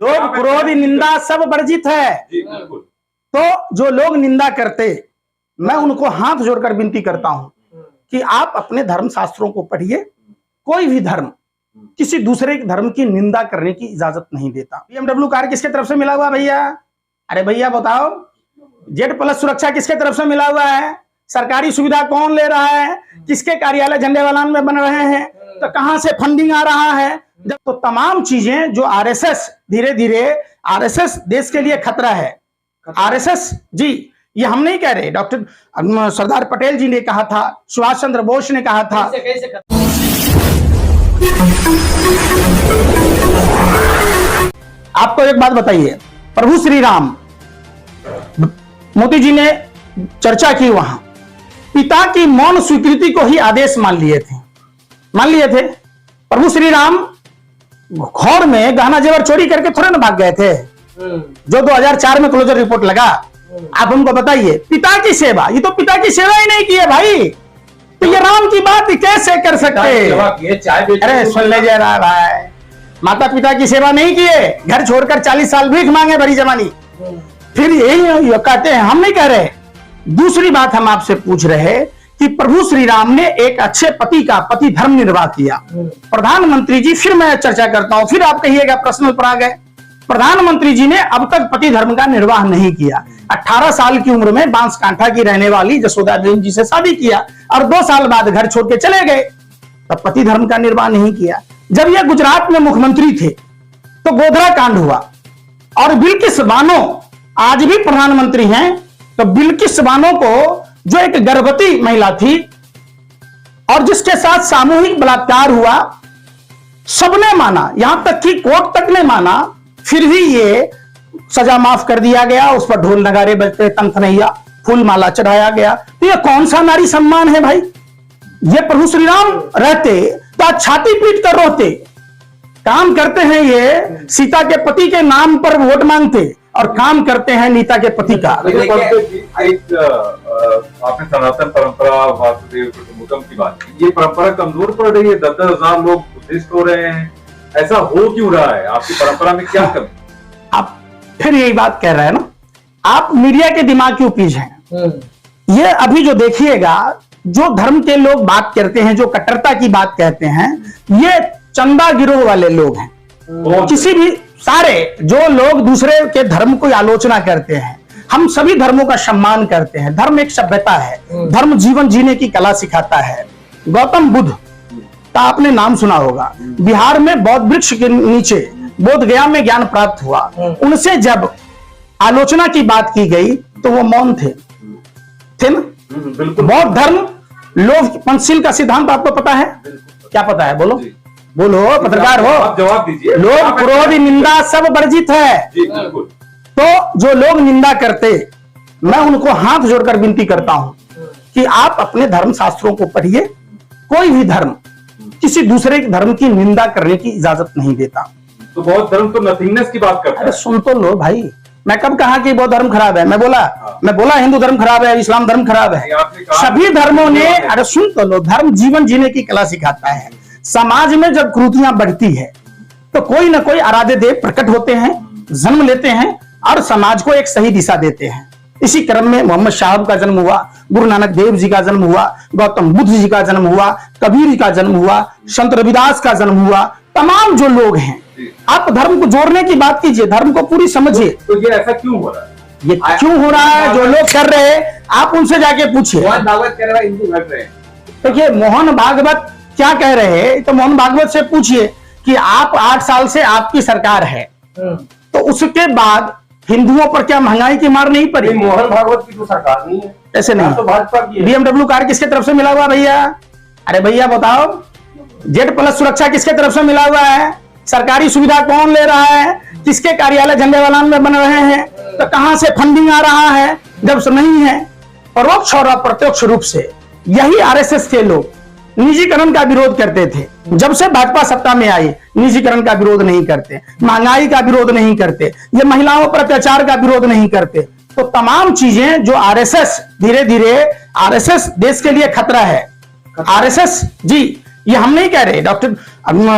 लोभ क्रोध निंदा सब वर्जित है। तो जो लोग निंदा करते, मैं उनको हाथ जोड़कर विनती करता हूं कि आप अपने धर्म शास्त्रों को पढ़िए। कोई भी धर्म किसी दूसरे धर्म की निंदा करने की इजाजत नहीं देता। BMW कार किसके तरफ से मिला हुआ भैया? अरे भैया बताओ, Z+ सुरक्षा किसके तरफ से मिला हुआ है? सरकारी सुविधा कौन ले रहा है? किसके कार्यालय झंडेवालान में बन रहे हैं? तो कहां से फंडिंग आ रहा है? जब तो तमाम चीजें जो RSS, धीरे धीरे RSS देश के लिए खतरा है। RSS जी, ये हम नहीं कह रहे, डॉक्टर सरदार पटेल जी ने कहा था, सुभाष चंद्र बोस ने कहा था। आपको एक बात बताइए, प्रभु श्री राम, मोदी जी ने चर्चा की, वहां पिता की मौन स्वीकृति को ही आदेश मान लिए थे। प्रभु श्री राम घौर में गहना जेवर चोरी करके थोड़े ना भाग गए थे, जो 2004 में क्लोजर रिपोर्ट लगा। आप हमको बताइए, पिता की सेवा, ये तो पिता की सेवा ही नहीं की है भाई, तो ये राम की बात कैसे कर सकते? अरे सुन लीजिए ना भाई, माता पिता की सेवा नहीं किए, घर छोड़कर 40 साल भीख मांगे बड़ी जवानी, फिर यही कहते हैं? हम नहीं कह रहे। दूसरी बात हम आपसे पूछ रहे कि प्रभु श्री राम ने एक अच्छे पति का पति धर्म निर्वाह किया। प्रधानमंत्री जी, फिर मैं चर्चा करता हूं, फिर आप कहिएगा प्रश्न पर आ गए। प्रधानमंत्री जी ने अब तक पति धर्म का निर्वाह नहीं किया। 18 साल की उम्र में बांसकांठा की रहने वाली जसोदा देवी जी से शादी किया और 2 साल बाद घर छोड़ के चले गए, तब पति धर्म का निर्वाह नहीं किया। जब ये गुजरात में मुख्यमंत्री थे तो गोधरा कांड हुआ, और बिल्किस बानो आज भी प्रधानमंत्री हैं, तो बिल्किस बानो को, जो एक गर्भवती महिला थी और जिसके साथ सामूहिक बलात्कार हुआ, सबने माना, यहां तक कि कोर्ट तक ने माना, फिर भी ये सजा माफ कर दिया गया। उस पर ढोल नगारे बजते, तंतनैया, फूल माला चढ़ाया गया। तो ये कौन सा नारी सम्मान है भाई? ये प्रभु श्री राम रहते तो आज छाती पीट कर रोते। काम करते हैं ये सीता के पति के नाम पर वोट मांगते, और काम करते हैं नीता के पति का। आपने सनातन परंपरा वासुदेव कुटुंबकम की बात की, ये परंपरा कमजोर पड़ रही है, 10-10 हजार लोग बुद्धिस्ट हो रहे हैं, ऐसा हो क्यों रहा है? आपकी परंपरा में क्या कमी? आप फिर यही बात कह रहे हैं ना, आप मीडिया के दिमाग के उपीज हैं। ये अभी जो देखिएगा, जो धर्म के लोग बात करते हैं, जो कट्टरता की बात कहते हैं, ये चंदा गिरोह वाले लोग हैं। किसी भी सारे जो लोग दूसरे के धर्म को आलोचना करते हैं, हम सभी धर्मों का सम्मान करते हैं। धर्म एक सभ्यता है, धर्म जीवन जीने की कला सिखाता है। गौतम बुद्ध का आपने नाम सुना होगा, बिहार में बौद्ध वृक्ष के नीचे बोध गया में ज्ञान प्राप्त हुआ। उनसे जब आलोचना की बात की गई तो वो मौन थे ना? बौद्ध धर्म लोभ पंचशील का सिद्धांत आपको पता है? क्या पता है? बोलो बोलो, पत्रकार हो, आप जवाब दीजिए। लोभ क्रोध निंदा सब वर्जित है। तो जो लोग निंदा करते, मैं उनको हाथ जोड़कर विनती करता हूं कि आप अपने धर्म शास्त्रों को पढ़िए। कोई भी धर्म किसी दूसरे धर्म की निंदा करने की इजाजत नहीं देता। तो बौद्ध धर्म तो नथिंगनेस की बात करता है। अरे सुन तो लो भाई, मैं कब कहा कि बौद्ध धर्म खराब है? मैं बोला हिंदू धर्म खराब है, इस्लाम धर्म खराब है। सभी धर्मों ने, अरे सुन तो लो, धर्म जीवन जीने की कला सिखाता है। समाज में जब क्रूतियां बढ़ती है तो कोई ना कोई आराध्य देव प्रकट होते हैं, जन्म लेते हैं और समाज को एक सही दिशा देते हैं। इसी क्रम में मोहम्मद साहब का जन्म हुआ, गुरु नानक देव जी का जन्म हुआ, गौतम बुद्ध जी का जन्म हुआ, कबीर का जन्म हुआ, संत रविदास का जन्म हुआ। तमाम जो लोग हैं, आप धर्म को जोड़ने की बात कीजिए, धर्म को पूरी समझिए। तो ये ऐसा क्यों हो रहा है? ये क्यों हो रहा है? जो लोग कर रहे हैं, आप उनसे जाके पूछिए। मोहन भागवत कह रहा है हिंदू लड़ रहे हैं। देखिए, मोहन भागवत क्या कह रहे हैं, तो मोहन भागवत से पूछिए कि आप 8 साल से आपकी सरकार है, तो उसके बाद हिंदुओं पर क्या महंगाई की मार नहीं पड़ी? मोहन भागवत की तो सरकार नहीं है। ऐसे नहीं, तो भाजपा की है। BMW कार किसके तरफ से मिला हुआ भैया? अरे भैया बताओ, Z+ सुरक्षा किसके तरफ से मिला हुआ है? सरकारी सुविधा कौन ले रहा है? किसके कार्यालय झंडेवालान में बन रहे हैं? तो कहां से फंडिंग आ रहा है? जब से नहीं है, परोक्ष और अप्रत्यक्ष रूप से यही RSS के लोग निजीकरण का विरोध करते थे। जब से भाजपा सत्ता में आई, निजीकरण का विरोध नहीं करते, महंगाई का विरोध नहीं करते, ये महिलाओं पर अत्याचार का विरोध नहीं करते। तो तमाम चीजें जो RSS, धीरे धीरे RSS देश के लिए खतरा है। RSS जी, ये हम नहीं कह रहे, डॉक्टर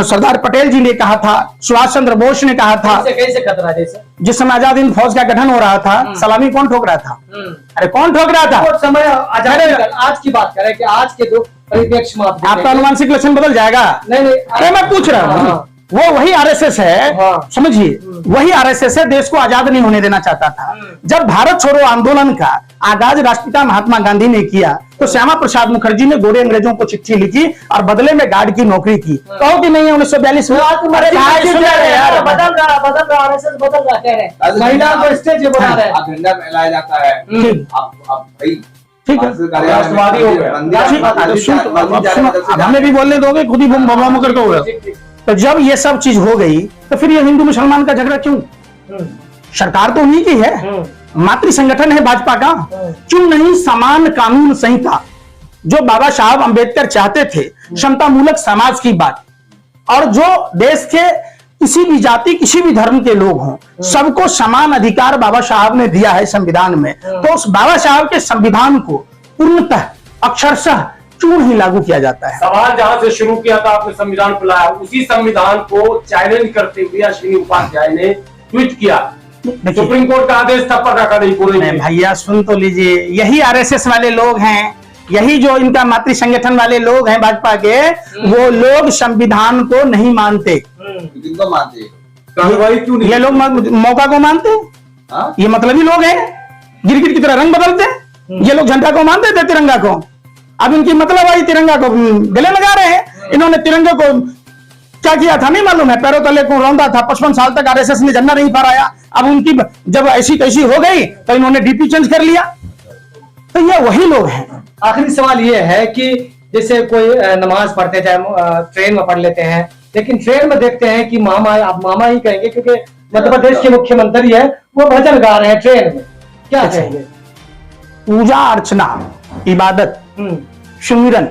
सरदार पटेल जी ने कहा था, सुभाष चंद्र बोस ने कहा था। कैसे खतरा? जैसे जिस समय आजाद हिंद फौज का गठन हो रहा था, सलामी कौन ठोक रहा था? अरे कौन ठोक रहा था? वो समय आज की बात करें कि आज के दो परिप्रेक्ष्य में आपका अनुवांशिक लक्षण बदल जाएगा? नहीं, अरे मैं पूछ रहा हूँ, वो वही आरएसएस है, समझिए, वही आरएसएस है, देश को आजाद नहीं होने देना चाहता था। जब भारत छोड़ो आंदोलन का आगाज राष्ट्रपिता महात्मा गांधी ने किया, तो श्यामा प्रसाद मुखर्जी ने गोरे अंग्रेजों को चिट्ठी लिखी और बदले में गार्ड की नौकरी की। कहो कि नहीं है 1942 में? बदल रहा आरएसएस बदल रहा, कह रहे महिला को स्टेज बना रहे, झंडा फहराया जाता है। अब भाई ठीक है, राष्ट्रवादी हो गया। हमें भी बोलने दोगे? खुद ही बम करके हो गया। तो जब ये सब चीज हो गई, तो फिर ये हिंदू मुसलमान का झगड़ा क्यों? सरकार तो उन्हीं की है, मातृ संगठन है भाजपा का। क्यों नहीं समान कानून संहिता, जो बाबा साहब अंबेडकर चाहते थे, समता मूलक समाज की बात, और जो देश के किसी भी जाति किसी भी धर्म के लोग हों, सबको समान अधिकार बाबा साहब ने दिया है संविधान में। तो उस बाबा साहब के संविधान को पूर्णतः अक्षरशः क्यों नहीं लागू किया जाता है? सवाल जहां से शुरू किया था आपने संविधान को लाया, उसी संविधान को चैलेंज करते हुए अश्विनी उपाध्याय ने ट्वीट किया, सुप्रीम कोर्ट का आदेश था पढ़ा का नहीं पूरे। भैया सुन तो लीजिए, यही आरएसएस वाले लोग हैं, यही जो इनका मातृ संगठन वाले लोग हैं भाजपा के, वो लोग संविधान को नहीं मानते। किनको मानते? कार्रवाई क्यों नहीं? ये लोग मौका को मानते, ये मतलबी लोग हैं, गिरगिट की तरह रंग बदलते। ये लोग झंडा को मानते थे, तिरंगा को। अब इनकी मतलब आई तिरंगा को गले लगा रहे हैं। इन्होंने तिरंगे को क्या किया था नहीं मालूम है, पैरों तले को रौंदा था। 55 साल तक आरएसएस ने झंडा नहीं फहराया। अब उनकी जब ऐसी तैसी हो गई तो इन्होंने डीपी चेंज कर लिया। तो ये वही लोग हैं। आखिरी सवाल ये है कि जैसे कोई नमाज पढ़ते हैं, चाहे ट्रेन में पढ़ लेते हैं, लेकिन ट्रेन में देखते हैं कि मामा, आप मामा ही कहेंगे क्योंकि मध्य प्रदेश के मुख्यमंत्री है, वो भजन गा रहे हैं ट्रेन में, क्या कहेंगे? पूजा अर्चना, इबादत, सुमिरन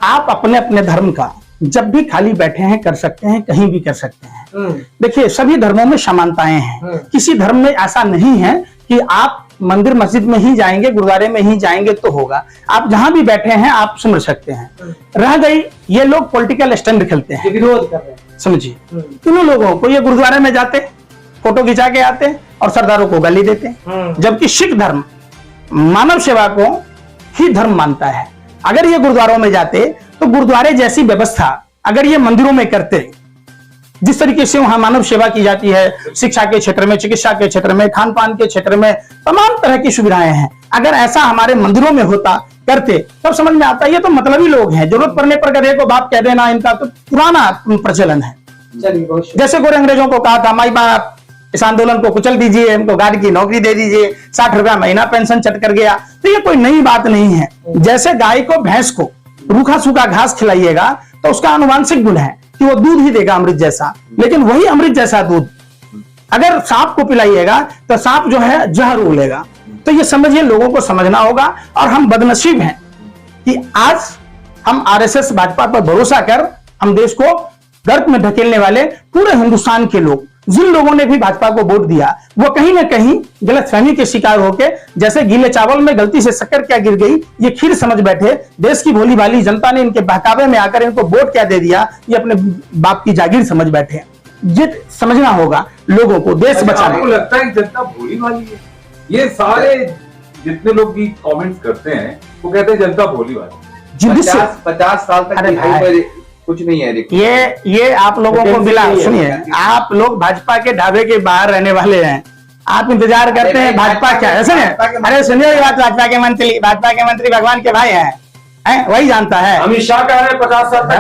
आप अपने अपने धर्म का जब भी खाली बैठे हैं कर सकते हैं, कहीं भी कर सकते हैं। देखिए सभी धर्मों में समानताएं हैं। किसी धर्म में ऐसा नहीं है कि आप मंदिर मस्जिद में ही जाएंगे, गुरुद्वारे में ही जाएंगे तो होगा। आप जहां भी बैठे हैं आप सुन सकते हैं। रह गई ये लोग पॉलिटिकल स्टैंड खेलते हैं, विरोध कर रहे हैं, समझिए। तीनों लोगों को ये गुरुद्वारे में जाते, फोटो खिंचा के आते और सरदारों को गाली देते, जबकि सिख धर्म मानव सेवा को ही धर्म मानता है। अगर ये गुरुद्वारों में जाते तो गुरुद्वारे जैसी व्यवस्था अगर ये मंदिरों में करते, जिस तरीके से वहां मानव सेवा की जाती है, शिक्षा के क्षेत्र में, चिकित्सा के क्षेत्र में, खान पान के क्षेत्र में, तमाम तरह की सुविधाएं हैं, अगर ऐसा हमारे मंदिरों में होता, करते, तब समझ में आता। ये तो मतलबी लोग हैं, जरूरत पड़ने पर गधे को बाप कह देना इनका तो पुराना प्रचलन है। जैसे गोरे अंग्रेजों को कहा था, माई बाप इस आंदोलन को कुचल दीजिए, हमको गार्ड की नौकरी दे दीजिए, 60 रुपया महीना पेंशन चट कर गया। तो ये कोई नई बात नहीं है। जैसे गाय को, भैंस को रूखा सूखा घास खिलाइएगा तो उसका आनुवांशिक गुण है कि वो दूध ही देगा अमृत जैसा, लेकिन वही अमृत जैसा दूध अगर सांप को पिलाइएगा तो सांप जो है जहर उगलेगा। तो ये समझिए, लोगों को समझना होगा। और हम बदनसीब हैं कि आज हम आरएसएस भाजपा पर भरोसा कर हम देश को गर्त में ढकेलने वाले पूरे हिंदुस्तान के लोग, जिन लोगों ने भी भाजपा को वोट दिया, वो कहीं ना कहीं गलतफहमी के शिकार होकर, जैसे गीले चावल में गलती से शक्कर क्या गिर गई, ये खीर समझ बैठे। देश की भोली भाली जनता ने इनके बहकावे में आकर इनको वोट क्या दे दिया, ये अपने बाप की जागीर समझ बैठे। ये समझना होगा लोगों को, देश बचाने। आपको लगता है जनता भोली भाली है? ये सारे जितने लोग भी कमेंट्स करते हैं वो कहते हैं जनता भोली भाली। 50 साल तक कुछ नहीं है। ये आप लोगों को मिला। सुनिए, आप लोग भाजपा के ढाबे के बाहर रहने वाले हैं, आप इंतजार करते हैं भाजपा क्या है। सुनिए, अरे सुनिए ये बात, भाजपा के मंत्री भगवान के भाई हैं, वही जानता है। अमित शाह कह रहे हैं 50 साल तक।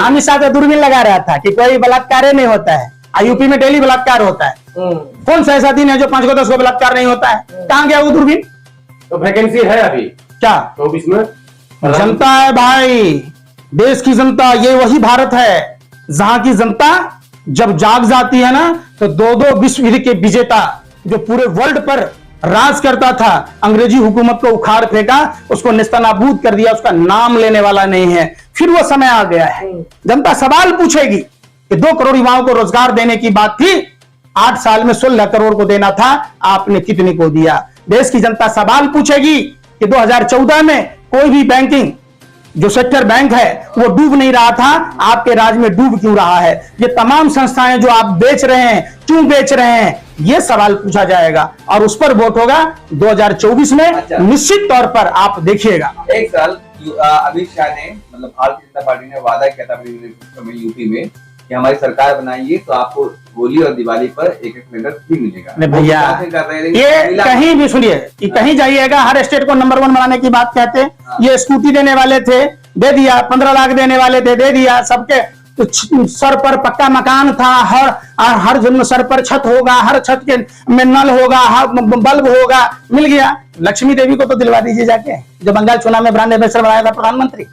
अमित शाह तो दूरबीन लगा रहा था कि कोई बलात्कार नहीं होता है। यूपी में डेली बलात्कार होता है। कौन सा ऐसा दिन है जो 5 को 10 को बलात्कार नहीं होता है? कहां गया वो दूरबीन? तो वैकेंसी है अभी क्या 24 में? जनता है भाई, देश की जनता। ये वही भारत है जहां की जनता जब जाग जाती है ना, तो 2-2 विश्व युद्ध के विजेता जो पूरे वर्ल्ड पर राज करता था, अंग्रेजी हुकूमत को उखाड़ फेंका, उसको नेस्तनाबूद कर दिया, उसका नाम लेने वाला नहीं है। फिर वो समय आ गया है, जनता सवाल पूछेगी कि 2 करोड़ युवाओं को रोजगार देने की बात थी, 8 साल में 16 करोड़ को देना था, आपने कितने को दिया? देश की जनता सवाल पूछेगी कि 2014 में कोई भी बैंकिंग जो सेक्टर बैंक है वो डूब नहीं रहा था, आपके राज में डूब क्यों रहा है? ये तमाम संस्थाएं जो आप बेच रहे हैं, क्यों बेच रहे हैं, ये सवाल पूछा जाएगा और उस पर वोट होगा 2024 में। अच्छा। निश्चित तौर पर आप देखिएगा। एक साल अमित शाह ने, मतलब भारतीय जनता पार्टी ने वादा किया था अपने यूपी में कि हमारी सरकार बनाएंगे तो आपको होली और दिवाली पर एक सिलेंडर फ्री मिलेगा। अरे भैया, कर रहे हैं, ये कहीं भी सुनिए कि कहीं जाइएगा हर स्टेट को नंबर 1 बनाने की बात कहते हैं। ये स्कूटी देने वाले थे, दे दिया, 15 लाख देने वाले थे, दे दिया, सबके सर पर पक्का मकान था, हर जन सर पर छत होगा, हर छत के में नल होगा, हर बल्ब होगा, मिल गया। लक्ष्मी देवी को तो दिलवा दीजिए जाके, जो बंगाल चुनाव में ब्रांड एम्बेसडर बनाया था प्रधानमंत्री।